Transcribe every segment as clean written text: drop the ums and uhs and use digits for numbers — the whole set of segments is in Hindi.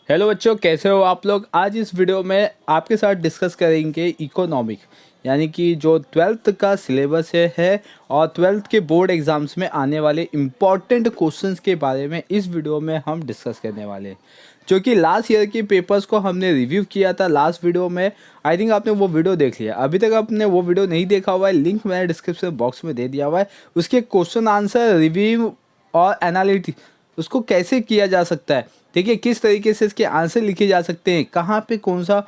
हेलो बच्चों, कैसे हो आप लोग। आज इस वीडियो में आपके साथ डिस्कस करेंगे इकोनॉमिक, यानी कि जो ट्वेल्थ का सिलेबस है और ट्वेल्थ के बोर्ड एग्जाम्स में आने वाले इम्पॉर्टेंट क्वेश्चंस के बारे में इस वीडियो में हम डिस्कस करने वाले हैं। जो कि लास्ट ईयर के पेपर्स को हमने रिव्यू किया था लास्ट वीडियो में। आई थिंक आपने वो वीडियो देख लिया। अभी तक आपने वो वीडियो नहीं देखा हुआ है, लिंक मैंने डिस्क्रिप्शन बॉक्स में दे दिया हुआ है। उसके क्वेश्चन आंसर रिव्यू और एनालिटिक्स उसको कैसे किया जा सकता है, ठीक है, किस तरीके से इसके आंसर लिखे जा सकते हैं, कहाँ पे कौन सा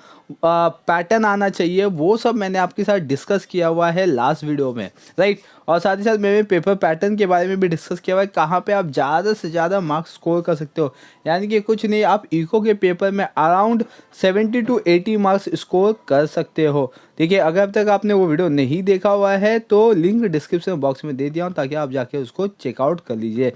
पैटर्न आना चाहिए, वो सब मैंने आपके साथ डिस्कस किया हुआ है लास्ट वीडियो में, राइट। और साथ ही साथ मैंने पेपर पैटर्न के बारे में भी डिस्कस किया हुआ है, कहाँ पे आप ज़्यादा से ज़्यादा मार्क्स स्कोर कर सकते हो। यानी कि कुछ नहीं, आप इको के पेपर में अराउंड 70 to 80 मार्क्स स्कोर कर सकते हो, ठीक है। अगर अब तक आपने वो वीडियो नहीं देखा हुआ है तो लिंक डिस्क्रिप्शन बॉक्स में दे दिया हूँ, ताकि आप जाके उसको चेकआउट कर लीजिए,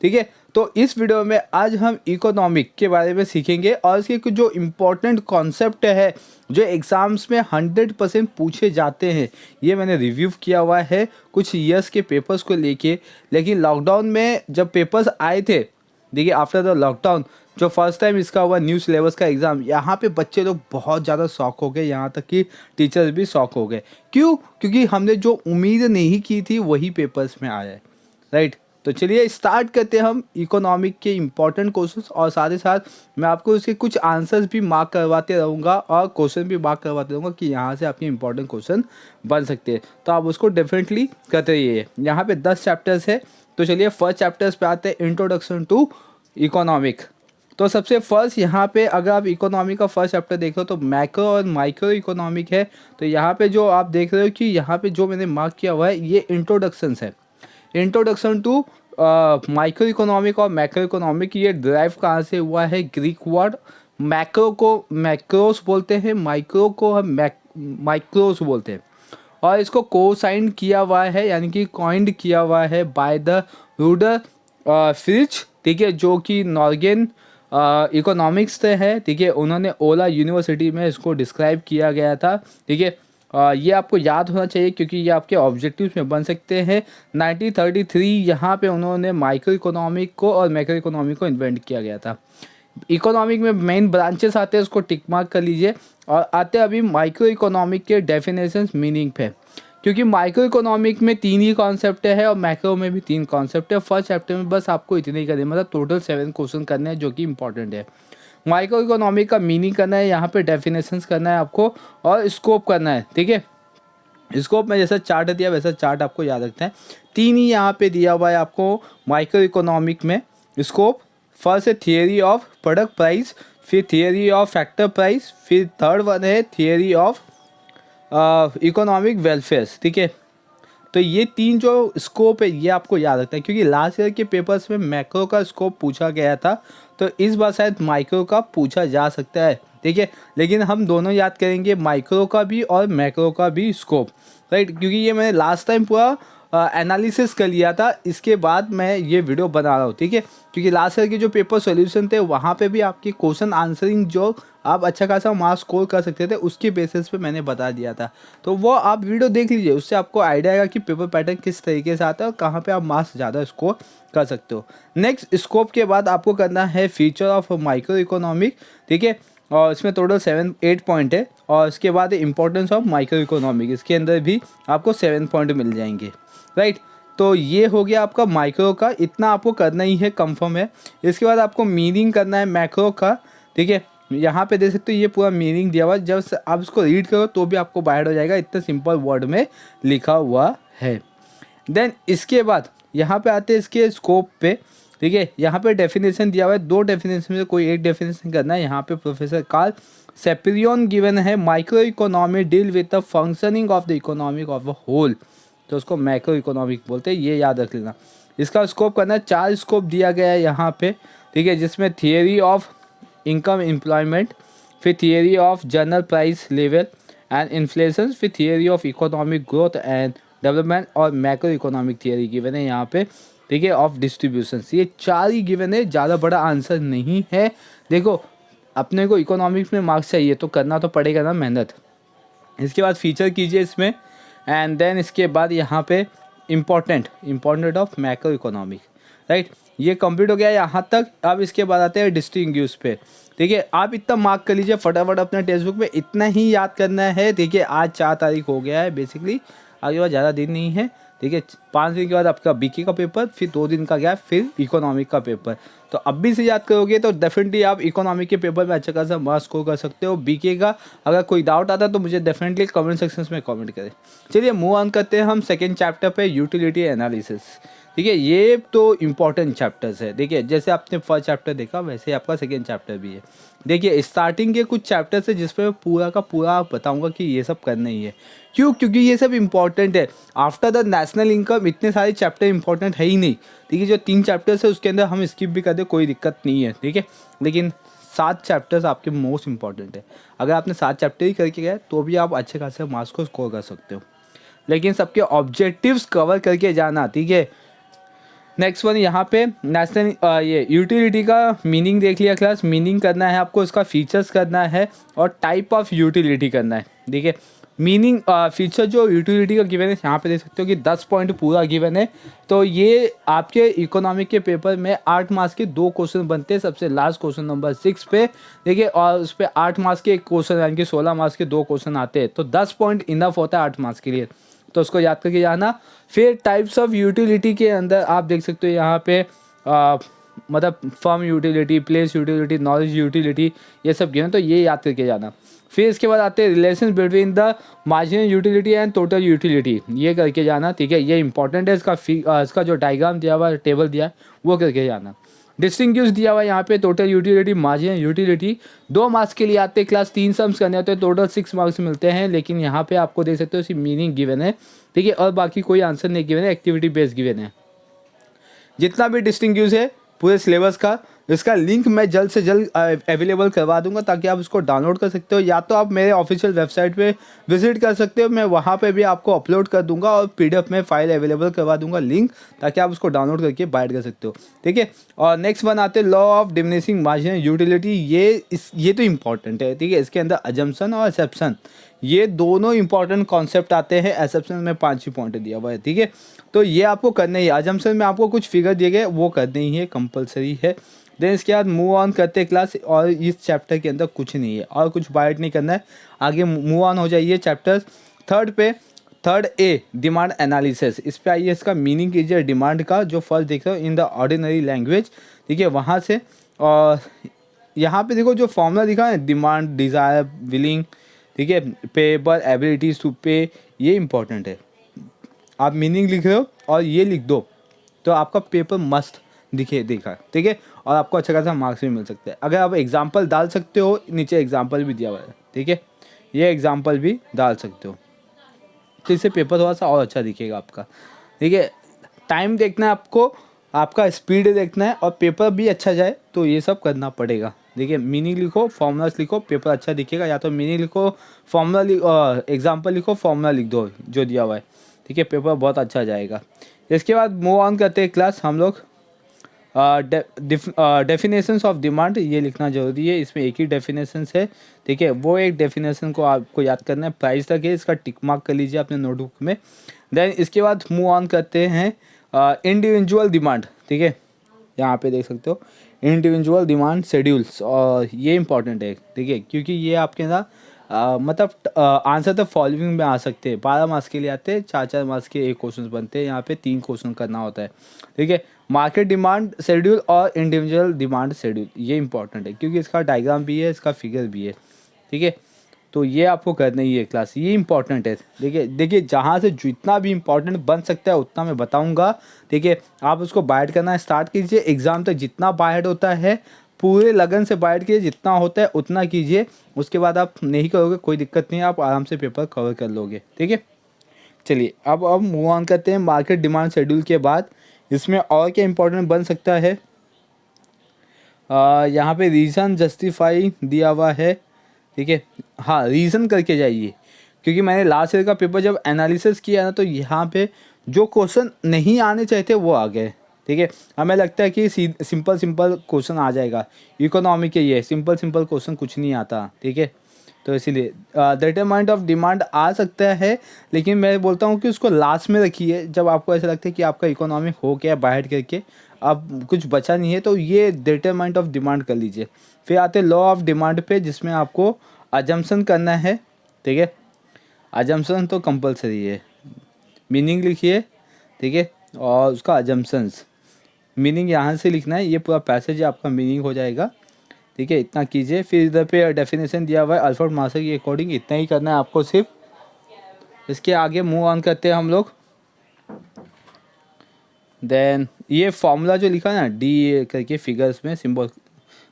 ठीक है। तो इस वीडियो में आज हम इकोनॉमिक के बारे में सीखेंगे और इसके कुछ जो इम्पोर्टेंट कॉन्सेप्ट है जो एग्ज़ाम्स में 100% पूछे जाते हैं, ये मैंने रिव्यू किया हुआ है कुछ ईयर्स के पेपर्स को लेके। लेकिन लॉकडाउन में जब पेपर्स आए थे, देखिए आफ्टर द लॉकडाउन जो फर्स्ट टाइम इसका हुआ न्यू सिलेबस का एग्ज़ाम, यहाँ पे बच्चे लोग बहुत ज़्यादा शॉक हो गए, यहाँ तक कि टीचर्स भी शॉक हो गए। क्यों? क्योंकि हमने जो उम्मीद नहीं की थी वही पेपर्स में आया है, राइट। तो चलिए स्टार्ट करते हैं हम इकोनॉमिक के इम्पॉर्टेंट क्वेश्चंस, और साथ ही साथ मैं आपको उसके कुछ आंसर्स भी मार्क करवाते रहूँगा और क्वेश्चन भी मार्क करवाते रहूँगा कि यहाँ से आपके इंपॉर्टेंट क्वेश्चन बन सकते हैं। तो आप उसको डेफिनेटली करते रहिए। यहाँ पे 10 चैप्टर्स है। तो चलिए फर्स्ट चैप्टर्स पे आते हैं, इंट्रोडक्शन टू इकोनॉमिक। तो सबसे फर्स्ट यहाँ पे अगर आप इकोनॉमी का फर्स्ट चैप्टर देख रहे हो तो मैक्रो और माइक्रो इकोनॉमिक है। तो यहाँ पे जो आप देख रहे हो कि यहाँ पे जो मैंने मार्क किया हुआ है ये इंट्रोडक्शंस है। इंट्रोडक्शन टू माइक्रो इकोनॉमिक और मैक्रो इकोनॉमिक, ये ड्राइव कहाँ से हुआ है? ग्रीक वर्ड मैक्रो को मैक्रोस बोलते हैं, माइक्रो को हम माइक्रोस बोलते हैं। और इसको कोसाइन किया हुआ है, यानी कि कॉइंड किया हुआ है बाय द रूडर फ्रिच, ठीक है, जो कि नॉर्गेन इकोनॉमिक्स से है, ठीक है। उन्होंने ओला यूनिवर्सिटी में इसको डिस्क्राइब किया गया था, ठीक है। ये आपको याद होना चाहिए क्योंकि ये आपके ऑब्जेक्टिव्स में बन सकते हैं। 1933 यहाँ पे उन्होंने माइक्रो इकोनॉमिक को और मैक्रो इकोनॉमिक को इन्वेंट किया गया था। इकोनॉमिक में मेन ब्रांचेस आते हैं, उसको टिक मार्क कर लीजिए। और आते हैं अभी माइक्रो इकोनॉमिक के डेफिनेशंस मीनिंग पे, क्योंकि माइक्रो इकोनॉमिक में 3 ही कॉन्सेप्ट है और मैक्रो में भी 3 कॉन्सेप्ट है। फर्स्ट चैप्टर में बस आपको इतने ही करने, मतलब टोटल 7 क्वेश्चन करने हैं जो कि इंपॉर्टेंट है। माइक्रो इकोनॉमिक का मीनिंग करना है, यहाँ पे डेफिनेशंस करना है आपको और स्कोप करना है, ठीक है। स्कोप में जैसा चार्ट दिया वैसा चार्ट आपको याद रखना है। 3 ही यहाँ पे दिया हुआ है आपको माइक्रो इकोनॉमिक में स्कोप। फर्स्ट है थियरी ऑफ प्रोडक्ट प्राइस, फिर थियरी ऑफ फैक्टर प्राइस, फिर थर्ड वन है थियरी ऑफ इकोनॉमिक वेलफेयर, ठीक है। तो ये 3 जो स्कोप है ये आपको याद रखना है, क्योंकि लास्ट ईयर के पेपर्स में मैक्रो का स्कोप पूछा गया था, तो इस बार शायद माइक्रो का पूछा जा सकता है, ठीक है। लेकिन हम दोनों याद करेंगे, माइक्रो का भी और मैक्रो का भी स्कोप, राइट। क्योंकि ये मैंने लास्ट टाइम पूरा एनालिसिस कर लिया था, इसके बाद मैं ये वीडियो बना रहा हूँ, ठीक है। क्योंकि लास्ट ईयर के जो पेपर सॉल्यूशन थे वहाँ पे भी आपके क्वेश्चन आंसरिंग जो आप अच्छा खासा मार्क्स स्कोर कर सकते थे उसके बेसिस पे मैंने बता दिया था। तो वो आप वीडियो देख लीजिए, उससे आपको आइडिया आएगा कि पेपर पैटर्न किस तरीके से आता है और कहाँ पे आप मार्क्स ज़्यादा स्कोर कर सकते हो। नेक्स्ट स्कोप के बाद आपको करना है फीचर ऑफ माइक्रो इकोनॉमिक, ठीक है। और इसमें टोटल 7-8 पॉइंट है। और इसके बाद इंपॉर्टेंस ऑफ माइक्रो इकोनॉमिक, इसके अंदर भी आपको 7 पॉइंट मिल जाएंगे, राइट। तो ये हो गया आपका माइक्रो का, इतना आपको करना ही है, कंफर्म है। इसके बाद आपको मीनिंग करना है मैक्रो का, ठीक है। यहाँ पे देख सकते हो ये पूरा मीनिंग दिया हुआ है, जब आप इसको रीड करो तो भी आपको बाहर हो जाएगा, इतना सिंपल वर्ड में लिखा हुआ है। देन इसके बाद यहाँ पे आते हैं इसके स्कोप पे, ठीक है। यहाँ पे डेफिनेशन दिया हुआ है, 2 डेफिनेशन में कोई एक डेफिनेशन करना है। यहाँ पे प्रोफेसर कार्ल सेप्रियन गिवन है, micro economy deal with the functioning of the economic of a whole, तो उसको मैक्रो इकोनॉमिक बोलते हैं, ये याद रख लेना। इसका स्कोप करना है, 4 स्कोप दिया गया है यहाँ पे, ठीक है, जिसमें थियरी ऑफ इनकम एम्प्लॉयमेंट, फिर theory of general price level and inflation, फिर theory of economic growth and development और मैक्रो इकोनॉमिक थियरी गिवन है यहाँ पे, ठीक है, ऑफ डिस्ट्रीब्यूशन। ये 4 ही गिवन है, ज़्यादा बड़ा आंसर नहीं है। देखो अपने को इकोनॉमिक्स में मार्क्स चाहिए तो करना तो पड़ेगा ना मेहनत। इसके बाद फीचर कीजिए इसमें, एंड देन इसके बाद यहाँ पे important of macro economic, right. ये कंप्लीट हो गया यहाँ तक। अब इसके बाद आते हैं डिस्टिंग्विश पे। देखिए आप इतना मार्क कर लीजिए फटाफट अपने टेक्स्ट बुक में, इतना ही याद करना है। देखिए आज 4 तारीख हो गया है बेसिकली, आगे बाद ज़्यादा दिन नहीं है। देखिए 5 दिन के बाद आपका बीके का पेपर, फिर 2 दिन का गैप, फिर इकोनॉमिक का पेपर। तो अब भी से याद करोगे तो डेफिनेटली आप इकोनॉमिक के पेपर में अच्छा खासा मार्क्स स्कोर कर सकते हो। बीके का अगर कोई डाउट आता है तो मुझे डेफिनेटली कमेंट सेक्शन में कमेंट करें। चलिए मूव ऑन करते हैं हम सेकेंड चैप्टर पे, यूटिलिटी एनालिसिस। ठीक है, ये तो इम्पॉर्टेंट चैप्टर्स है। देखिए जैसे आपने फर्स्ट चैप्टर देखा वैसे आपका सेकेंड चैप्टर भी है। देखिए स्टार्टिंग के कुछ चैप्टर्स है जिसपे पूरा का पूरा बताऊंगा कि ये सब करना ही है। क्यों? क्योंकि ये सब इंपॉर्टेंट है। आफ्टर द नेशनल इनकम इतने सारे चैप्टर इंपॉर्टेंट है ही नहीं। ठीक है, जो 3 चैप्टर्स है उसके अंदर हम स्किप भी कर दे कोई दिक्कत नहीं है। ठीक है, लेकिन 7 चैप्टर्स आपके मोस्ट इंपॉर्टेंट है। अगर आपने 7 चैप्टर ही करके गए तो भी आप अच्छे खासे मार्क्स को स्कोर कर सकते हो, लेकिन सबके ऑब्जेक्टिव्स कवर करके जाना। ठीक है, नेक्स्ट वन यहाँ पे नेशनल ये यूटिलिटी का मीनिंग देख लिया क्लास। मीनिंग करना है आपको, इसका फीचर्स करना है और टाइप ऑफ यूटिलिटी करना है। देखिए मीनिंग फीचर जो यूटिलिटी का गिवन है यहाँ पे देख सकते हो कि 10 पॉइंट पूरा गिवन है। तो ये आपके इकोनॉमिक के पेपर में 8 मार्क्स के 2 क्वेश्चन बनते हैं, सबसे लास्ट क्वेश्चन नंबर 6 पे। देखिए और उस पर 8 मार्क्स के एक क्वेश्चन यानी कि 16 मार्क्स के 2 क्वेश्चन आते हैं। तो 10 पॉइंट इनफ होता है 8 मार्क्स के लिए, तो उसको याद करके जाना। फिर टाइप्स ऑफ यूटिलिटी के अंदर आप देख सकते हो यहाँ पे मतलब firm utility, place utility, knowledge utility, ये सब गिवन, तो ये याद करके जाना। फिर इसके बाद आते हैं relation between the marginal utility and total utility, ये करके जाना। ठीक है, ये इंपॉर्टेंट है। इसका जो डायग्राम दिया हुआ है, टेबल दिया है, वो करके जाना। डिस्टिंग्विश दिया हुआ है यहाँ पे total utility, marginal utility. 2 marks के लिए आते हैं क्लास, 3 सम्स करने होते हैं, टोटल 6 मार्क्स मिलते हैं। लेकिन यहाँ पे आपको देख सकते हो इसकी मीनिंग गिवन है। ठीक है, और बाकी कोई आंसर नहीं गिवन है, एक्टिविटी बेस्ड गिवन है। जितना भी डिस्टिंग्विश है पूरे सिलेबस का, इसका लिंक मैं जल्द से जल्द अवेलेबल करवा दूंगा ताकि आप इसको डाउनलोड कर सकते हो। या तो आप मेरे ऑफिशियल वेबसाइट पे विजिट कर सकते हो, मैं वहाँ पे भी आपको अपलोड कर दूंगा और पीडीएफ में फाइल अवेलेबल करवा दूंगा लिंक, ताकि आप उसको डाउनलोड करके बाइट कर सकते हो। ठीक है, और नेक्स्ट वन आते हैं law of diminishing marginal utility. ये तो इंपॉर्टेंट है। ठीक है, इसके अंदर अजम्पशन और एक्सेप्शन, ये दोनों इंपॉर्टेंट कॉन्सेप्ट आते हैं। एक्सेप्शन में 5 ही पॉइंट दिया हुआ है। ठीक है, तो ये आपको करना ही है। अजम्पशन में आपको कुछ फिगर दिए गए वो करने ही है, कंपलसरी है। देन इसके बाद मूव ऑन करते हैं क्लास, और इस चैप्टर के अंदर कुछ नहीं है और कुछ बाइट नहीं करना है। आगे मूव ऑन हो जाइए चैप्टर थर्ड पे। थर्ड ए डिमांड एनालिसिस, इस पे आइए। इसका मीनिंग कीजिए डिमांड का, जो फर्स्ट देख रहे हो इन द ऑर्डिनरी लैंग्वेज। ठीक है, वहाँ से और यहाँ पे देखो जो फॉर्मूला दिखा है, डिमांड, डिज़ायर, विलिंग, ठीक है, पेएबल, एबिलिटीज टू पे, ये इंपॉर्टेंट है। आप मीनिंग लिख रहे हो और ये लिख दो तो आपका पेपर मस्त देखा। ठीक है, और आपको अच्छा खासा मार्क्स भी मिल सकता है। अगर आप एग्जाम्पल डाल सकते हो, नीचे एग्जाम्पल भी दिया हुआ है। ठीक है, ये एग्जाम्पल भी डाल सकते हो, तो इससे पेपर थोड़ा सा और अच्छा दिखेगा आपका। ठीक है, टाइम देखना है आपको, आपका स्पीड देखना है, और पेपर भी अच्छा जाए तो ये सब करना पड़ेगा। देखिए मीनिंग लिखो, फॉर्मूलास लिखो, पेपर अच्छा दिखेगा। या तो मीनिंग लिखो, फॉर्मूला एग्जाम्पल लिखो, फॉर्मूला लिख दो जो दिया हुआ है। ठीक है, पेपर बहुत अच्छा जाएगा। इसके बाद मूव ऑन करते हैं क्लास हम लोग। डेफिनेशंस ऑफ डिमांड, ये लिखना जरूरी है। इसमें एक ही डेफिनेशंस है। ठीक है, वो एक डेफिनेशन को आपको याद करना है। प्राइस तक है, इसका टिक मार्क कर लीजिए अपने नोटबुक में। देन इसके बाद मूव ऑन करते हैं इंडिविजुअल डिमांड। ठीक है, यहाँ पे देख सकते हो इंडिविजुअल डिमांड शेड्यूल्स, और ये इंपॉर्टेंट है। ठीक है, क्योंकि ये आपके ना मतलब आंसर तो फॉलोइंग में आ सकते हैं। 12 मार्क्स के लिए आते हैं, 4-4 मार्क्स के एक क्वेश्चन बनते हैं। यहाँ पे 3 क्वेश्चन करना होता है। ठीक है, मार्केट डिमांड शेड्यूल और इंडिविजुअल डिमांड शेड्यूल, ये इंपॉर्टेंट है क्योंकि इसका डायग्राम भी है, इसका फिगर भी है। ठीक है, तो ये आपको करना ही है क्लास, ये इंपॉर्टेंट है। देखिए जहाँ से जितना भी इंपॉर्टेंट बन सकता है उतना मैं बताऊँगा। ठीक है, आप उसको बाइट करना स्टार्ट कीजिए। एग्ज़ाम तक जितना बाइट होता है पूरे लगन से बाइट कीजिए, जितना होता है उतना कीजिए। उसके बाद आप नहीं करोगे कोई दिक्कत नहीं है, आप आराम से पेपर कवर कर लोगे। ठीक है, चलिए अब मूव ऑन करते हैं मार्केट डिमांड शेड्यूल के बाद। इसमें और क्या इंपॉर्टेंट बन सकता है, यहाँ पे रीज़न जस्टिफाई दिया हुआ है। ठीक है, हाँ रीज़न करके जाइए, क्योंकि मैंने लास्ट ईयर का पेपर जब एनालिसिस किया ना तो यहाँ पे जो क्वेश्चन नहीं आने चाहिए थे वो आ गए। ठीक है, हमें लगता है कि सिंपल क्वेश्चन आ जाएगा, इकोनॉमी के ये सिंपल क्वेश्चन कुछ नहीं आता। ठीक है, तो इसीलिए डिटरमाइंड ऑफ डिमांड आ सकता है, लेकिन मैं बोलता हूँ कि उसको लास्ट में रखिए जब आपको ऐसा लगता है कि आपका इकोनॉमिक हो गया बाहर करके, अब कुछ बचा नहीं है तो ये डिटरमाइंट ऑफ डिमांड कर लीजिए। फिर आते लॉ ऑफ डिमांड पे, जिसमें आपको अजम्पशन करना है, ठीक है। अजम्पशन तो कंपलसरी है, मीनिंग लिखिए, ठीक है, और उसका अजम्पशंस मीनिंग यहाँ से लिखना है, ये पूरा पैसेज आपका मीनिंग हो जाएगा, ठीक है। इतना कीजिए। फिर इधर पे डेफिनेशन दिया हुआ है अल्फ्रेड मार्शल के अकॉर्डिंग, इतना ही करना है आपको सिर्फ। इसके आगे मूव ऑन करते हैं हम लोग। देन ये फॉर्मूला जो लिखा है ना डी करके फिगर्स में सिंबल,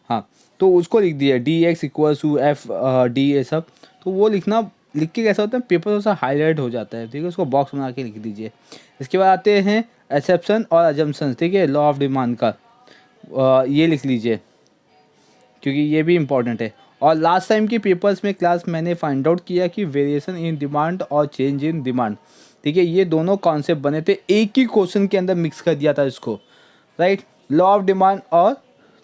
हाँ, तो उसको लिख दिया D X equals to F D, ये सब तो वो लिख के कैसा होता है, पेपर थोड़ा सा हाईलाइट हो जाता है, ठीक है। उसको बॉक्स बना के लिख दीजिए। इसके बाद आते हैं एक्सेप्शन और अजम्पशंस, ठीक है, लॉ ऑफ डिमांड का ये लिख लीजिए क्योंकि ये भी इम्पॉर्टेंट है। और लास्ट टाइम की पेपर्स में क्लास मैंने फाइंड आउट किया कि वेरिएशन इन डिमांड और चेंज इन डिमांड, ठीक है, ये दोनों कॉन्सेप्ट बने थे, एक ही क्वेश्चन के अंदर मिक्स कर दिया था इसको, राइट। लॉ ऑफ डिमांड और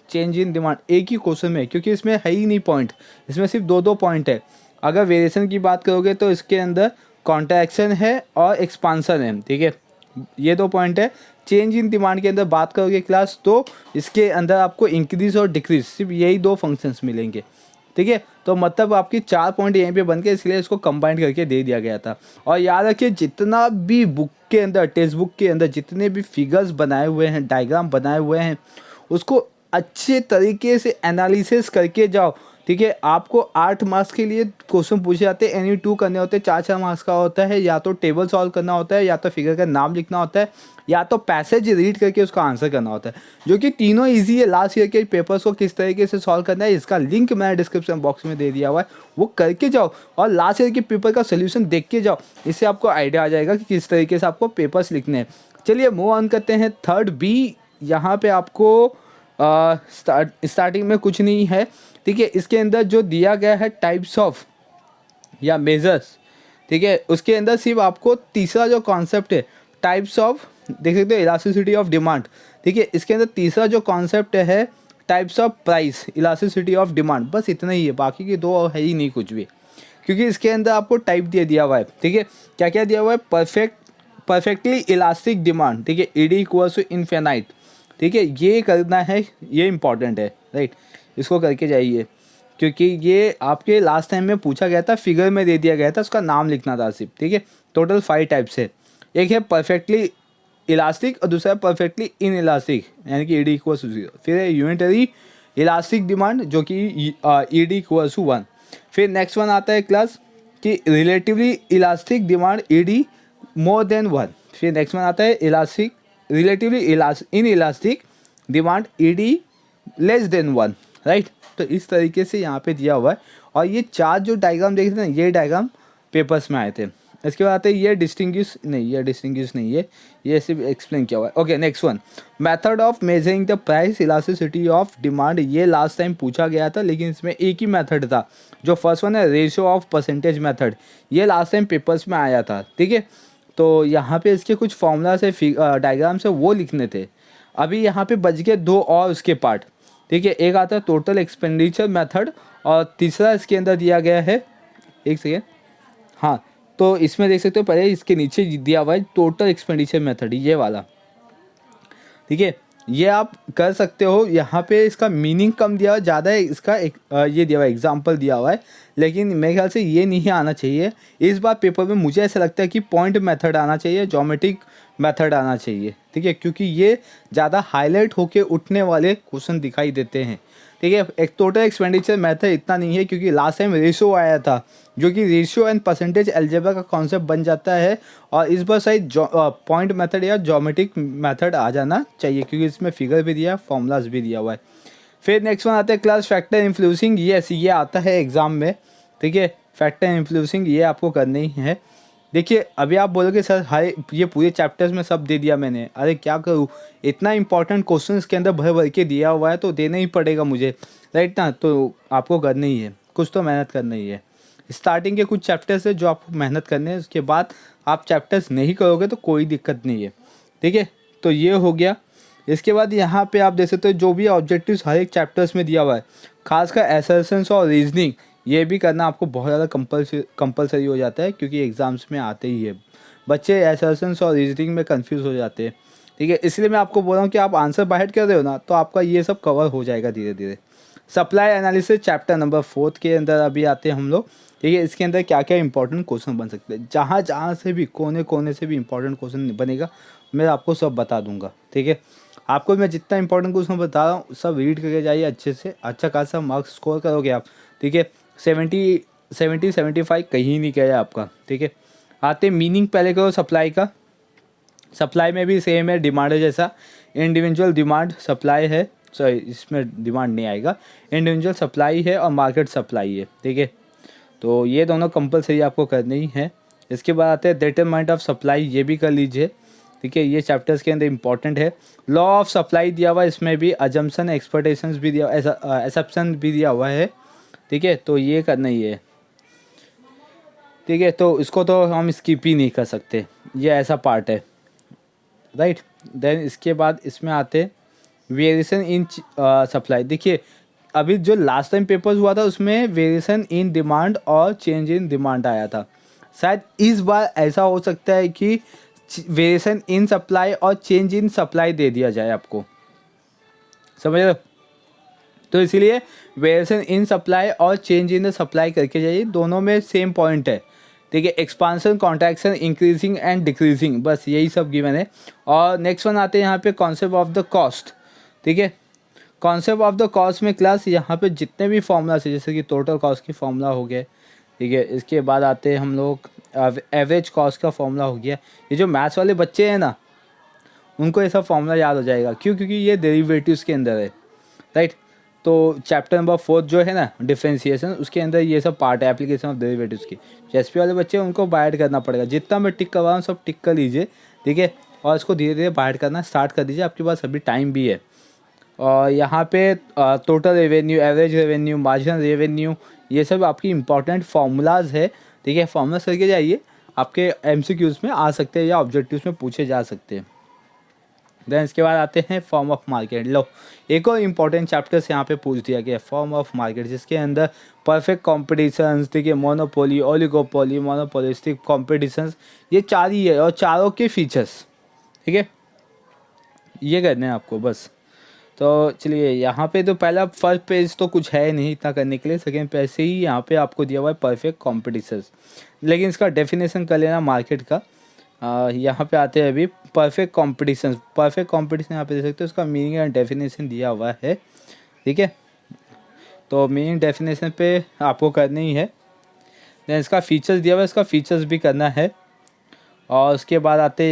चेंज इन डिमांड एक ही क्वेश्चन में, क्योंकि इसमें है ही नहीं पॉइंट, इसमें सिर्फ दो पॉइंट है। अगर वेरिएशन की बात करोगे तो इसके अंदर कॉन्ट्रैक्शन है और एक्सपांसन है, ठीक है, ये 2 पॉइंट है। चेंज इन डिमांड के अंदर बात करोगे क्लास तो इसके अंदर आपको इंक्रीज और डिक्रीज, सिर्फ यही 2 फंक्शंस मिलेंगे, ठीक है। तो मतलब आपकी 4 पॉइंट यहीं पे बन के, इसलिए इसको कंबाइन करके दे दिया गया था। और याद रखिए जितना भी बुक के अंदर, टेक्स्ट बुक के अंदर जितने भी फिगर्स बनाए हुए हैं, डायग्राम बनाए हुए हैं, उसको अच्छे तरीके से एनालिसिस करके जाओ, ठीक है। आपको 8 मार्क्स के लिए क्वेश्चन पूछे जाते हैं, एनी 2 करने होते हैं, 4 मार्क्स का होता है, या तो टेबल सॉल्व करना होता है, या तो फिगर का नाम लिखना होता है, या तो पैसेज रीड करके उसका आंसर करना होता है, जो कि तीनों इजी है। लास्ट ईयर के पेपर्स को किस तरीके से सॉल्व करना है इसका लिंक मैंने डिस्क्रिप्शन बॉक्स में दे दिया हुआ है, वो करके जाओ और लास्ट ईयर के पेपर का सोल्यूशन देख के जाओ, इससे आपको आइडिया आ जाएगा कि किस तरीके से आपको पेपर्स लिखने हैं। चलिए मूव ऑन करते हैं। थर्ड बी, यहाँ पे आपको स्टार्टिंग में कुछ नहीं है, ठीक है। इसके अंदर जो दिया गया है टाइप्स ऑफ या मेजर्स, ठीक है, उसके अंदर सिर्फ आपको तीसरा जो कॉन्सेप्ट है टाइप्स ऑफ, देख सकते हो, इलास्टिसिटी ऑफ डिमांड, ठीक है। इसके अंदर तीसरा जो कॉन्सेप्ट है types of price, elasticity of demand, बस इतना ही है, बाकी के 2 है ही नहीं कुछ भी, क्योंकि इसके अंदर आपको टाइप दिया हुआ है, ठीक है। क्या क्या दिया हुआ है, परफेक्टली इलास्टिक डिमांड, ठीक है, ईडी इक्वल्स टू इनफिनाइट, ठीक है, ये करना है, ये इंपॉर्टेंट है, राइट, इसको करके जाइए, क्योंकि ये आपके लास्ट टाइम में पूछा गया था, फिगर में दे दिया गया था, उसका नाम लिखना था सिर्फ, ठीक है। टोटल 5 टाइप्स है, एक है परफेक्टली इलास्टिक और दूसरा है परफेक्टली इन इलास्टिक, यानी कि ईडी इक्वल्स टू 0। फिर है यूनिटरी इलास्टिक डिमांड, जो कि ईडी इक्वल्स टू 1। फिर नेक्स्ट वन आता है क्लास कि relatively elastic demand, ED more than 1। फिर नेक्स्ट वन आता है elastic relatively in elastic demand, ED less than 1, right. तो इस तरीके से यहाँ पे दिया हुआ है। और ये 4 जो डायग्राम देख रहे हैं, ये डायग्राम पेपर्स में आए थे। इसके बाद आते हैं ये डिस्टिंग्विश नहीं है, ये सिर्फ एक्सप्लेन किया हुआ है। Okay, next one, method of measuring the price elasticity of demand. ये लास्ट टाइम पूछा गया था, लेकिन इसमें एक ही मेथड था। जो फर्स्ट वन है रेशियो ऑफ परसेंटेज मेथड, ये लास्ट टाइम पेपर्स में आया था, ठीक है। तो यहाँ पे इसके कुछ फॉर्मूला से डायग्राम से वो लिखने थे। अभी यहाँ पे बच गए 2 और उसके पार्ट, ठीक है। एक आता है टोटल एक्सपेंडिचर मेथड और तीसरा इसके अंदर दिया गया है, एक सेकेंड, हाँ, तो इसमें देख सकते हो, पहले इसके नीचे दिया हुआ है टोटल एक्सपेंडिचर मेथड, ये वाला, ठीक है। ये आप कर सकते हो। यहाँ पे इसका मीनिंग कम दिया हुआ है, ज़्यादा है इसका ये दिया हुआ है, एग्जाम्पल दिया हुआ है, लेकिन मेरे ख्याल से ये नहीं आना चाहिए इस बार पेपर में। मुझे ऐसा लगता है कि पॉइंट मेथड आना चाहिए, ज्योमेट्रिक मेथड आना चाहिए, ठीक है, क्योंकि ये ज़्यादा हाईलाइट होके उठने वाले क्वेश्चन दिखाई देते हैं, ठीक है। एक टोटल एक्सपेंडिचर मेथड इतना नहीं है, क्योंकि लास्ट टाइम रेशियो आया था, जो कि रेशियो एंड परसेंटेज अलजेब्रा का कॉन्सेप्ट बन जाता है। और इस बार शायद पॉइंट मेथड या ज्योमेट्रिक मेथड आ जाना चाहिए, क्योंकि इसमें फिगर भी दिया, फॉर्मूलाज भी दिया हुआ है। फिर नेक्स्ट वन आता है क्लास फैक्टर इन्फ्लुएंसिंग। ये आता है एग्जाम में, ठीक है। फैक्टर इन्फ्लुएंसिंग ये आपको करनी है। देखिए, अभी आप बोलोगे सर हाय, ये पूरे चैप्टर्स में सब दे दिया मैंने, अरे क्या करूँ, इतना इंपॉर्टेंट क्वेश्चन इसके अंदर भर भर के दिया हुआ है, तो देना ही पड़ेगा मुझे, राइट ना। तो आपको करना ही है, कुछ तो मेहनत करना ही है। स्टार्टिंग के कुछ चैप्टर्स है जो आपको मेहनत करने हैं, उसके बाद आप चैप्टर्स नहीं करोगे तो कोई दिक्कत नहीं है, ठीक है। तो ये हो गया। इसके बाद यहाँ पे आप देख सकते हो जो भी ऑब्जेक्टिव्स हर एक चैप्टर्स में दिया हुआ है, खासकर असर्शंस और रीजनिंग, ये भी करना आपको बहुत ज़्यादा कंपलसरी हो जाता है, क्योंकि एग्ज़ाम्स में आते ही है। बच्चे असर्शंस और रीजनिंग में कंफ्यूज हो जाते हैं, ठीक है, इसलिए मैं आपको बोल रहा हूँ कि आप आंसर बाय हेड कर रहे हो ना, तो आपका ये सब कवर हो जाएगा धीरे धीरे। सप्लाई एनालिसिस चैप्टर नंबर 4 के अंदर अभी आते हैं हम लोग। ठीक है, इसके अंदर क्या क्या इंपॉर्टेंट क्वेश्चन बन सकते हैं, जहाँ जहाँ से भी कोने कोने से भी इंपॉर्टेंट क्वेश्चन बनेगा मैं आपको सब बता दूंगा। ठीक है, आपको मैं जितना इंपॉर्टेंट क्वेश्चन बता रहा हूँ सब रीड करके जाइए अच्छे से, अच्छा खासा मार्क्स स्कोर करोगे आप। ठीक है, 75 कहीं नहीं गया आपका। ठीक है, आते मीनिंग पहले करो सप्लाई का। सप्लाई में भी सेम है, डिमांड है जैसा, इंडिविजुअल डिमांड सप्लाई है, सॉरी इसमें डिमांड नहीं आएगा, इंडिविजुअल सप्लाई है और मार्केट सप्लाई है। ठीक है, तो ये दोनों कंपलसरी आपको करने ही है। इसके बाद आते हैं डिटरमिनेंट ऑफ सप्लाई, ये भी कर लीजिए। ठीक है, ये चैप्टर्स के अंदर इंपॉर्टेंट है। लॉ ऑफ सप्लाई दिया हुआ है, इसमें भी अजम्पशन एक्सपेक्टेशंस भी दिया, एसप्शन भी दिया हुआ है। ठीक है, तो ये करना ही है। ठीक है, तो इसको तो हम स्किप ही नहीं कर सकते, ये ऐसा पार्ट है, राइट। देन इसके बाद इसमें आते वेरिएशन इन सप्लाई। देखिए अभी जो लास्ट टाइम पेपर हुआ था उसमें वेरिएशन इन डिमांड और चेंज इन डिमांड आया था, शायद इस बार ऐसा हो सकता है कि वेरिएशन इन सप्लाई और चेंज इन सप्लाई दे दिया जाए आपको, समझ रहे हो। तो इसीलिए वेरिएशन इन सप्लाई और चेंज इन द सप्लाई करके जाइए, दोनों में सेम पॉइंट है। ठीक है, expansion, contraction, increasing and decreasing, बस यही सब गिवन है। और नेक्स्ट वन आते हैं यहाँ पे कॉन्सेप्ट ऑफ द कॉस्ट। ठीक है, कॉन्सेप्ट ऑफ द कॉस्ट में क्लास यहाँ पे जितने भी फॉर्मूलास है, जैसे कि टोटल कॉस्ट की फॉर्मूला हो गया। ठीक है, इसके बाद आते हैं हम लोग एवरेज कॉस्ट का फॉर्मूला हो गया। ये जो मैथ्स वाले बच्चे हैं ना, उनको ऐसा फॉर्मूला याद हो जाएगा, क्यों, क्योंकि ये डेरिवेटिव्स के अंदर है, राइट। तो चैप्टर नंबर 4 जो है ना डिफरेंशिएशन, उसके अंदर ये सब पार्ट है, एप्लीकेशन ऑफ डेरिवेटिव्स की। जो एसपी वाले बच्चे हैं उनको बाइट करना पड़ेगा, जितना मैं टिक करवा रहा हूँ सब टिक कर लीजिए। ठीक है, और इसको धीरे धीरे बाइट करना स्टार्ट कर दीजिए, आपके पास अभी टाइम भी है। और यहाँ पे total revenue, average revenue, marginal revenue, ये सब आपकी इंपॉर्टेंट फार्मूलाज है। ठीक है, फार्मूलाज करके जाइए, आपके एमसीक्यूज में आ सकते हैं या ऑब्जेक्टिव्स में पूछे जा सकते हैं। देन इसके बाद आते हैं फॉर्म ऑफ मार्केट। लो, एक और इम्पॉर्टेंट चैप्टर्स यहाँ पे पूछ दिया गया, फॉर्म ऑफ मार्केट, जिसके अंदर परफेक्ट कॉम्पिटिशन्स, ठीक है, मोनोपोली, ओलिगोपोली, मोनोपोलिस्टिक कॉम्पिटिशन्स, ये चार ही है, और चारों के फीचर्स। ठीक है, ये करने हैं आपको बस। तो चलिए यहाँ पे तो पहला फर्स्ट पेज तो कुछ है नहीं इतना करने के लिए, सेकेंड पेज से ही यहाँ पे आपको दिया हुआ है परफेक्ट कॉम्पिटिशन्स, लेकिन इसका डेफिनेशन कर लेना मार्केट का। यहाँ पे आते हैं अभी परफेक्ट कॉम्पिटिशन। परफेक्ट कॉम्पिटिशन यहाँ पे देख सकते हो, उसका मीनिंग एंड डेफिनेशन दिया हुआ है। ठीक है, तो मीनिंग डेफिनेशन पे आपको करनी ही है। देन इसका फीचर्स दिया हुआ है, इसका फीचर्स भी करना है। और उसके बाद आते हैं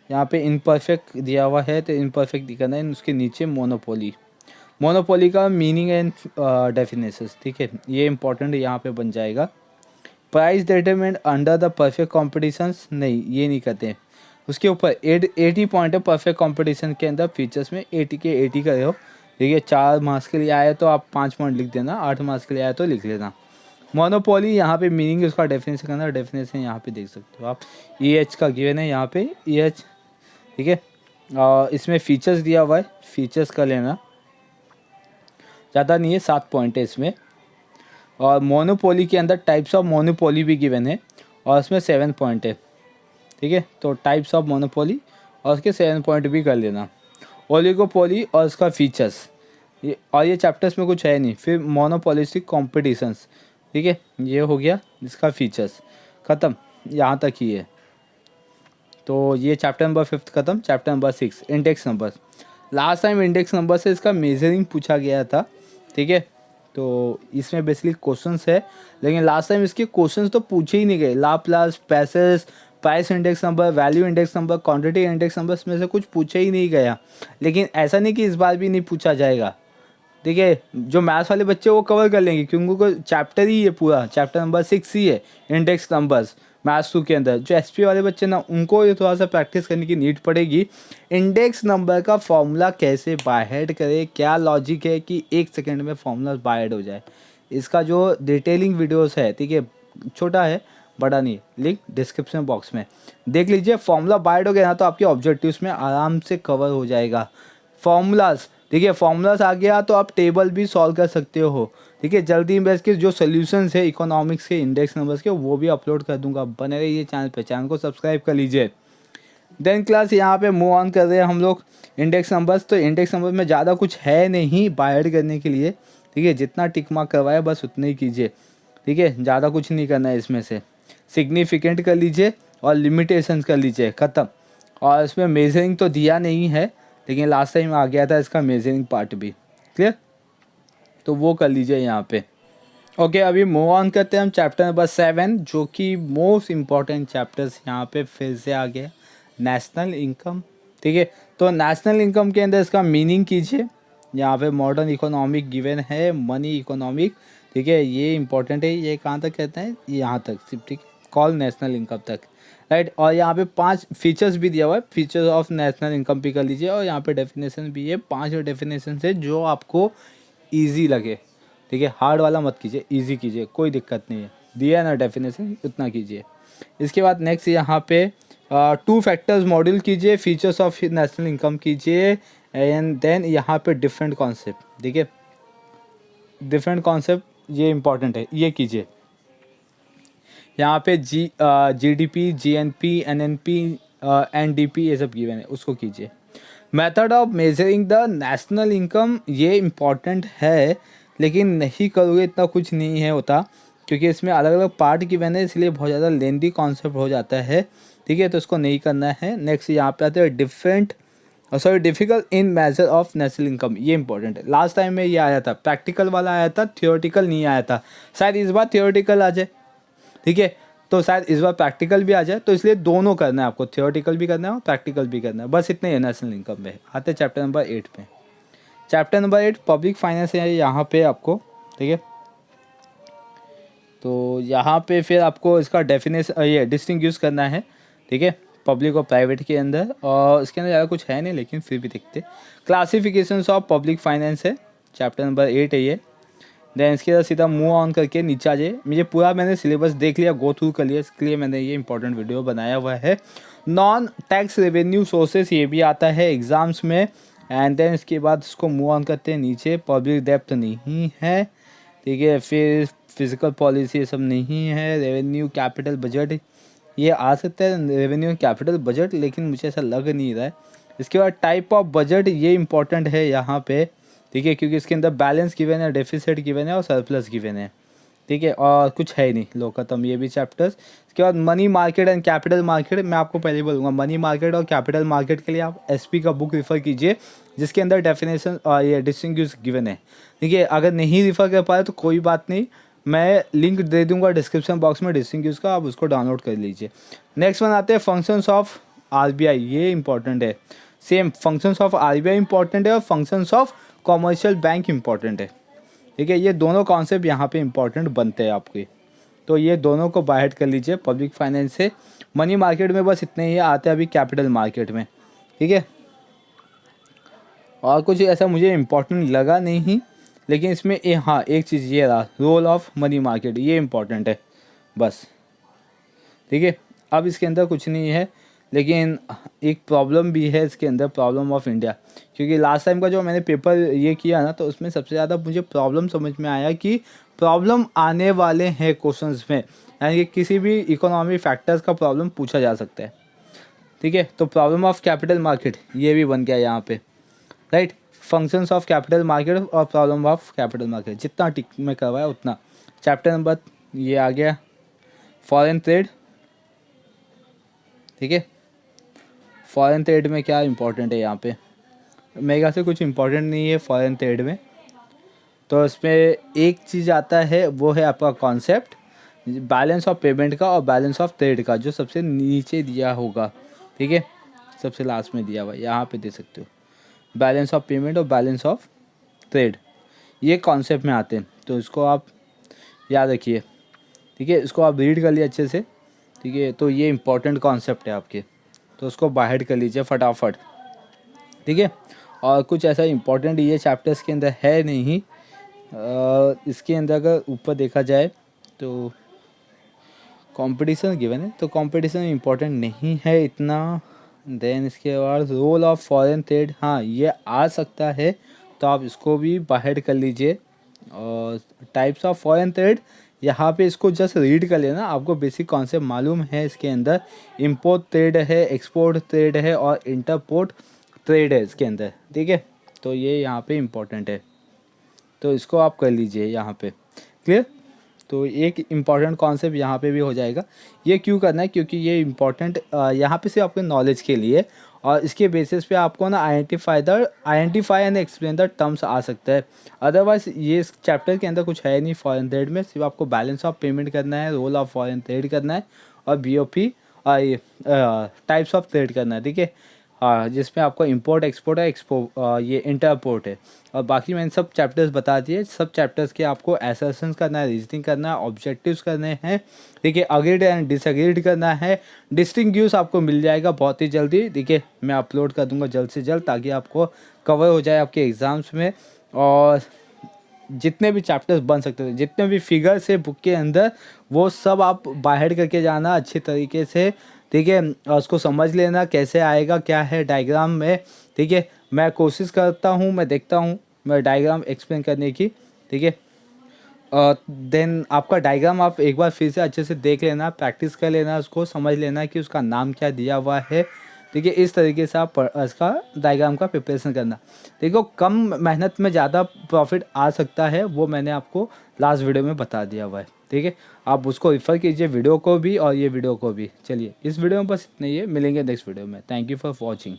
यहाँ पे इनपरफेक्ट दिया हुआ है, तो इनपरफेक्ट करना है। उसके नीचे मोनोपोली, मोनोपोली का मीनिंग एंड डेफिनेशन। ठीक है, ये इंपॉर्टेंट यहाँ पे बन जाएगा। Price determinant under the perfect competitions, नहीं ये नहीं करते हैं। उसके ऊपर 80 पॉइंट है परफेक्ट कॉम्पिटिशन के अंदर, फीचर्स में 80 के 80 करे हो। ठीक है, 4 मार्क्स के लिए आए तो आप 5 पॉइंट लिख देना, 8 मार्क्स के लिए आए तो लिख लेना। मोनोपोली यहाँ पे मीनिंग उसका डेफिनेशन करना, डेफिनेशन यहाँ पे देख सकते हो आप, EH का गिवन है यहाँ पे EH। ठीक है, और इसमें फीचर्स दिया हुआ है, फीचर्स का लेना, ज़्यादा नहीं है, 7 पॉइंट है इसमें। और मोनोपोली के अंदर टाइप्स ऑफ मोनोपोली भी गिवन है, और इसमें 7 पॉइंट है। ठीक है, तो टाइप्स ऑफ मोनोपोली और उसके 7 पॉइंट भी कर लेना। ओलिगोपोली और उसका फीचर्स, ये चैप्टर्स में कुछ है नहीं। फिर मोनोपोलिस्टिक कॉम्पिटिशन्स, ठीक है, ये हो गया इसका फीचर्स, ख़त्म, यहाँ तक ही है। तो ये चैप्टर नंबर 5 ख़त्म। Chapter number 6 index number. Last time index number से इसका मेजरिंग पूछा गया था। ठीक है, तो इसमें बेसिकली क्वेश्चंस है, लेकिन लास्ट टाइम इसके क्वेश्चंस तो पूछे ही नहीं गए। लाप्लास, पैसेस, price index number, value index number, quantity index number, इसमें से कुछ पूछे ही नहीं गया। लेकिन ऐसा नहीं कि इस बार भी नहीं पूछा जाएगा। ठीक है, जो मैथ्स वाले बच्चे वो कवर कर लेंगे, क्योंकि उनको चैप्टर ही है पूरा, चैप्टर नंबर 6 ही है इंडेक्स नंबर्स मैथ्स 2 के अंदर। जो एसपी वाले बच्चे ना, उनको ये थोड़ा सा प्रैक्टिस करने की नीड पड़ेगी। इंडेक्स नंबर का फॉर्मूला कैसे बाय हेड करे, क्या लॉजिक है कि 1 सेकेंड में फॉर्मूला बाय हेड हो जाए, इसका जो डिटेलिंग वीडियोस है, ठीक है, छोटा है बड़ा नहीं, लिंक डिस्क्रिप्शन बॉक्स में देख लीजिए। फॉर्मूला बाय हेड हो गया ना तो आपके ऑब्जेक्टिव्स में आराम से कवर हो जाएगा फॉर्मूलाज। ठीक है, फॉर्मूलाज आ गया तो आप टेबल भी सॉल्व कर सकते हो। ठीक है, जल्दी मैं इसके जो सोल्यूशंस है इकोनॉमिक्स के इंडेक्स नंबर्स के वो भी अपलोड कर दूंगा। बने रहिए चैनल पे, चैनल को सब्सक्राइब कर लीजिए। देन क्लास यहाँ पे मूव ऑन कर रहे हैं हम लोग इंडेक्स नंबर्स। तो इंडेक्स नंबर में ज़्यादा कुछ है नहीं बाय करने के लिए, ठीक है। जितना टिक मार्क करवाया बस उतना ही कीजिए, ठीक है। ज़्यादा कुछ नहीं करना है इसमें से। सिग्निफिकेंट कर लीजिए और लिमिटेशंस कर लीजिए, ख़त्म। और इसमें मेजरिंग तो दिया नहीं है, लेकिन लास्ट टाइम आ गया था इसका मेजरिंग पार्ट भी, क्लियर। तो वो कर लीजिए यहाँ पे। ओके, अभी मूव ऑन करते हैं हम चैप्टर नंबर 7, जो कि मोस्ट इम्पॉर्टेंट चैप्टर्स यहाँ पे फिर से आ गया, नेशनल इनकम, ठीक है। तो नेशनल इनकम के अंदर इसका मीनिंग कीजिए। यहाँ पे मॉडर्न इकोनॉमिक गिवन है, मनी इकोनॉमिक, ठीक है। ये इंपॉर्टेंट है। ये कहाँ तक कहते हैं, यहाँ तक सिर्फ, ठीक है। कॉल नेशनल इनकम तक, राइट। और यहाँ पे 5 फीचर्स भी दिया हुआ है, फीचर्स ऑफ नेशनल इनकम भी कर लीजिए। और यहाँ पे डेफिनेशन भी है, 5 डेफिनेशन है जो आपको ईजी लगे, ठीक है। हार्ड वाला मत कीजिए, इजी कीजिए, कोई दिक्कत नहीं है। दिया ना डेफिनेशन, उतना कीजिए। इसके बाद नेक्स्ट यहाँ पे 2 फैक्टर्स मॉड्यूल कीजिए, फीचर्स ऑफ नेशनल इनकम कीजिए, एंड देन यहाँ पे डिफरेंट कॉन्सेप्ट, ठीक है। डिफरेंट कॉन्सेप्ट ये इंपॉर्टेंट है, ये कीजिए। यहाँ पे GDP, GNP, NNP, NDP ये सब गिवन है, उसको कीजिए। Method of measuring the national income ये इम्पॉर्टेंट है, लेकिन नहीं करोगे इतना कुछ नहीं है होता, क्योंकि इसमें अलग अलग पार्ट गिवन है, इसलिए बहुत ज़्यादा लेंदी कॉन्सेप्ट हो जाता है, ठीक है। तो इसको नहीं करना है। नेक्स्ट यहाँ पे आते हैं difficult in measure of national income, ये इंपॉर्टेंट है। लास्ट टाइम में ये आया था, प्रैक्टिकल वाला आया था, थियोरेटिकल नहीं आया था। शायद इस बार थियोरेटिकल आ जाए, ठीक है। तो शायद इस बार प्रैक्टिकल भी आ जाए, तो इसलिए दोनों करना है आपको, थियोरेटिकल भी करना है और प्रैक्टिकल भी करना है। बस इतने ही है नेशनल इनकम में। आते हैं चैप्टर नंबर 8 पे। चैप्टर नंबर 8 पब्लिक फाइनेंस है यहाँ पे आपको, ठीक है। तो यहाँ पे फिर आपको इसका डेफिनेशन ये डिस्टिंग्विश करना है, ठीक है, पब्लिक और प्राइवेट के अंदर। और इसके अंदर ज़्यादा कुछ है नहीं, लेकिन फिर भी देखते। क्लासिफिकेशंस ऑफ पब्लिक फाइनेंस है, चैप्टर नंबर 8 है ये। देन इसके बाद सीधा मूव ऑन करके नीचे आ जाइए। मैंने सिलेबस देख लिया, गो थ्रू कर लिया, इसके लिए मैंने ये इंपॉर्टेंट वीडियो बनाया हुआ है। नॉन टैक्स रेवेन्यू सोर्सेस ये भी आता है एग्जाम्स में। एंड देन इसके बाद इसको मूव ऑन करते हैं नीचे। पब्लिक डेप्थ नहीं है, ठीक है। फिर फिजिकल पॉलिसी ये सब नहीं है। रेवेन्यू कैपिटल बजट ये आ सकता है, रेवेन्यू कैपिटल बजट, लेकिन मुझे ऐसा लग नहीं रहा है। इसके बाद टाइप ऑफ बजट ये इंपॉर्टेंट है यहाँ पे, ठीक है, क्योंकि इसके अंदर बैलेंस गिवन है, डेफिसिट गिवन है और सरप्लस गिवन है, ठीक है। और कुछ है ही नहीं, लो खत्म ये भी चैप्टर्स। इसके बाद money market and capital market, मैं आपको पहले ही बोलूँगा, मनी मार्केट और कैपिटल मार्केट के लिए आप SP का बुक रिफ़र कीजिए, जिसके अंदर डेफिनेशन ये डिस्टिंग्विश गिवन है, ठीक है। अगर नहीं रिफ़र कर पाए तो कोई बात नहीं, मैं लिंक दे दूंगा डिस्क्रिप्शन बॉक्स में डिस्टिंग्विश का, आप उसको डाउनलोड कर लीजिए। नेक्स्ट वन आते हैं फंक्शंस ऑफ RBI, ये इंपॉर्टेंट है। Same functions of RBI important है और functions of commercial bank important है, ठीक है। ये दोनों कॉन्सेप्ट यहाँ पे इंपॉर्टेंट बनते हैं आपके, तो ये दोनों को बाय हेड कर लीजिए पब्लिक फाइनेंस से। मनी मार्केट में बस इतने ही आते हैं अभी कैपिटल मार्केट में, ठीक है। और कुछ ऐसा मुझे इम्पोर्टेंट लगा नहीं, लेकिन इसमें हाँ एक चीज़ ये रहा, रोल ऑफ मनी मार्केट, ये इम्पोर्टेंट है बस, ठीक है। अब इसके अंदर कुछ नहीं है, लेकिन एक प्रॉब्लम भी है इसके अंदर, प्रॉब्लम ऑफ इंडिया। क्योंकि लास्ट टाइम का जो मैंने पेपर ये किया ना, तो उसमें सबसे ज़्यादा मुझे प्रॉब्लम समझ में आया कि प्रॉब्लम आने वाले हैं क्वेश्चंस में, यानी कि किसी भी इकोनॉमी फैक्टर्स का प्रॉब्लम पूछा जा सकता है, ठीक है। तो प्रॉब्लम ऑफ कैपिटल मार्केट ये भी बन गया यहाँ पे, right. Functions of capital market और प्रॉब्लम ऑफ कैपिटल मार्केट, जितना टिक में करवाया उतना। चैप्टर नंबर ये आ गया फॉरेन ट्रेड, ठीक है। फॉरेन ट्रेड में क्या इंपॉर्टेंट है यहाँ पे, मेरे ख्याल से कुछ इंपॉर्टेंट नहीं है फॉरेन ट्रेड में। तो इसमें एक चीज़ आता है, वो है आपका कॉन्सेप्ट बैलेंस ऑफ पेमेंट का और बैलेंस ऑफ ट्रेड का, जो सबसे नीचे दिया होगा, ठीक है, सबसे लास्ट में दिया हुआ, यहाँ पे दे सकते हो। बैलेंस ऑफ पेमेंट और बैलेंस ऑफ ट्रेड ये कॉन्सेप्ट में आते हैं, तो इसको आप याद रखिए, ठीक है। इसको आप रीड कर लिए अच्छे से, ठीक है। तो ये इंपॉर्टेंट कॉन्सेप्ट है आपके, तो उसको बाहर कर लीजिए फटाफट, ठीक है। और कुछ ऐसा इंपॉर्टेंट ये चैप्टर्स के अंदर है नहीं। इसके अंदर अगर ऊपर देखा जाए तो कंपटीशन गिवन है, तो कंपटीशन इंपॉर्टेंट नहीं है इतना। देन इसके बाद रोल ऑफ फॉरेन ट्रेड, हाँ ये आ सकता है, तो आप इसको भी बाहर कर लीजिए। और टाइप्स ऑफ फॉरेन ट्रेड यहाँ पे इसको जस्ट रीड कर लेना, आपको बेसिक कॉन्सेप्ट मालूम है। इसके अंदर इंपोर्ट ट्रेड है, एक्सपोर्ट ट्रेड है और इंटरपोर्ट ट्रेड है इसके अंदर, ठीक है। तो ये यहाँ पे इम्पोर्टेंट है, तो इसको आप कर लीजिए यहाँ पे, क्लियर। तो एक इम्पॉर्टेंट कॉन्सेप्ट यहाँ पे भी हो जाएगा। ये क्यों करना है, क्योंकि ये इम्पॉर्टेंट यहाँ पे सिर्फ आपके नॉलेज के लिए, और इसके बेसिस पे आपको ना identify and explain the terms आ सकता है। अदरवाइज ये इस चैप्टर के अंदर कुछ है नहीं फॉरेन ट्रेड में, सिर्फ आपको बैलेंस ऑफ पेमेंट करना है, रोल ऑफ फॉरेन ट्रेड करना है और BOP टाइप्स ऑफ ट्रेड करना है, ठीक है। हाँ, जिसमें आपको इंपोर्ट एक्सपोर्ट है, ये इंटरपोर्ट है, और बाकी मैंने सब चैप्टर्स बता दिए। सब चैप्टर्स के आपको असर्शंस करना है, रीजनिंग करना है, ऑब्जेक्टिव्स करने हैं, देखिए अग्रीड एंड डिसएग्रीड करना है। डिस्टिंग्विश आपको मिल जाएगा बहुत ही जल्दी, देखिए मैं अपलोड कर दूंगा जल्द से जल्द, ताकि आपको कवर हो जाए आपके एग्ज़ाम्स में। और जितने भी चैप्टर्स बन सकते थे, जितने भी फिगर्स है बुक के अंदर, वो सब आप बाहर करके जाना अच्छे तरीके से, ठीक है। और उसको समझ लेना कैसे आएगा, क्या है डायग्राम में, ठीक है। मैं कोशिश करता हूँ, मैं देखता हूँ मैं डायग्राम एक्सप्लेन करने की, ठीक है। देन आपका डायग्राम आप एक बार फिर से अच्छे से देख लेना, प्रैक्टिस कर लेना, उसको समझ लेना कि उसका नाम क्या दिया हुआ है, ठीक है। इस तरीके से आप इसका डायग्राम का प्रिपरेशन करना। देखो कम मेहनत में ज़्यादा प्रॉफिट आ सकता है, वो मैंने आपको लास्ट वीडियो में बता दिया हुआ है, ठीक है। आप उसको रिफ़र कीजिए, वीडियो को भी और ये वीडियो को भी। चलिए इस वीडियो में बस इतना ही है, मिलेंगे नेक्स्ट वीडियो में। Thank you for watching.